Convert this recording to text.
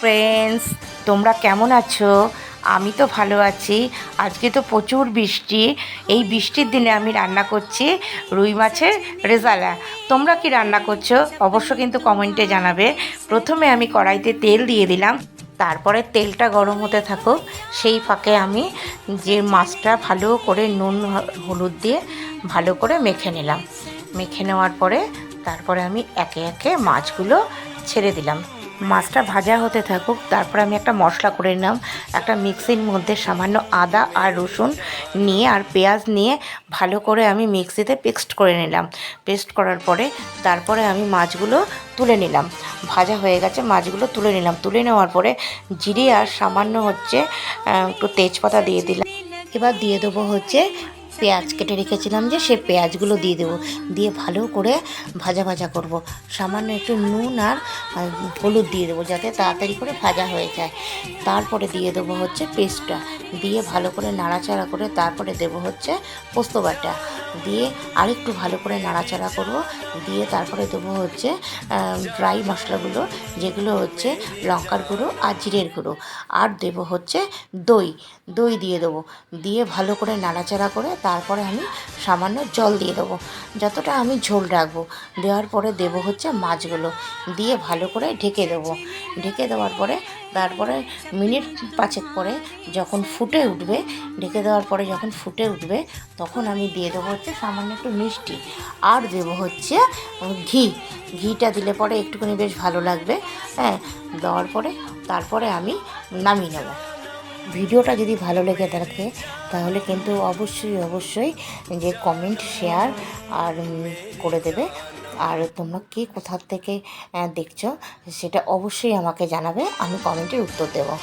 Friends, তোমরা কেমন আছো? আমি তো ভালো আছি। আজকে তো প্রচুর বৃষ্টি। এই বৃষ্টির দিনে আমি রান্না করছি রুই মাছের রেজালা। তোমরা কি রান্না করছো অবশ্য কিন্তু কমেন্টে জানাবে। প্রথমে আমি কড়াইতে তেল দিয়ে দিলাম, তারপরে তেলটা গরম হতে থাকুক সেই ফাঁকে আমি যে মাছটা ভালো করে নুন হলুদ দিয়ে ভালো করে মেখে নিলাম। মেখে নেওয়ার পরে তারপরে আমি একে একে মাছগুলো ছেড়ে দিলাম। মাছটা ভাজা হতে থাকুক, তারপর আমি একটা মশলা করে নিলাম। একটা মিক্সির মধ্যে সামান্য আদা আর রসুন নিয়ে আর পেঁয়াজ নিয়ে ভালো করে আমি মিক্সিতে পেস্ট করে নিলাম। পেস্ট করার পরে তারপরে আমি মাছগুলো তুলে নিলাম। ভাজা হয়ে গেছে, মাছগুলো তুলে নিলাম। তুলে নেওয়ার পরে জিরে আর সামান্য একটু তেজপাতা দিয়ে দিলাম। এবার দিয়ে দেবো পেঁয়াজ কেটে রেখেছিলাম, যে সে পেঁয়াজগুলো দিয়ে দেবো। দিয়ে ভালো করে ভাজা ভাজা করব। সামান্য একটু নুন আর হলুদ দিয়ে দেবো যাতে তাড়াতাড়ি করে ভাজা হয়ে যায়। তারপরে দিয়ে দেবো পেস্টটা, দিয়ে ভালো করে নাড়াচাড়া করে তারপরে দেবো পোস্ত বাটা, দিয়ে আরেকটু ভালো করে নাড়াচাড়া করব। দিয়ে তারপরে দেবো ড্রাই মশলাগুলো, যেগুলো লঙ্কার গুঁড়ো আর জিরের গুঁড়ো, আর দেবো দই। দই দিয়ে দেবো। দিয়ে ভালো করে নাড়াচাড়া করে তারপরে আমি সামান্য জল দিয়ে দেবো, যতটা আমি ঝোল রাখবো। দেওয়ার পরে দেবো মাছগুলো, দিয়ে ভালো করে ঢেকে দেবো। ঢেকে দেওয়ার পরে তারপরে মিনিট 5 পরে যখন ফুটে উঠবে, ঢেকে দেওয়ার পরে যখন ফুটে উঠবে তখন আমি দিয়ে দেবো সামান্য একটু মিষ্টি, আর দেবো ঘি। ঘিটা দিলে পরে একটুখানি বেশ ভালো লাগবে। হ্যাঁ, দেওয়ার পরে তারপরে আমি নামিয়ে নেব। ভিডিওটা যদি ভালো লেগে থাকে তাহলে কিন্তু অবশ্যই যে কমেন্ট শেয়ার আর করে দেবে। আর তোমরা কে কোথা থেকে দেখছো সেটা অবশ্যই আমাকে জানাবে, আমি কমেন্টের উত্তর দেবো।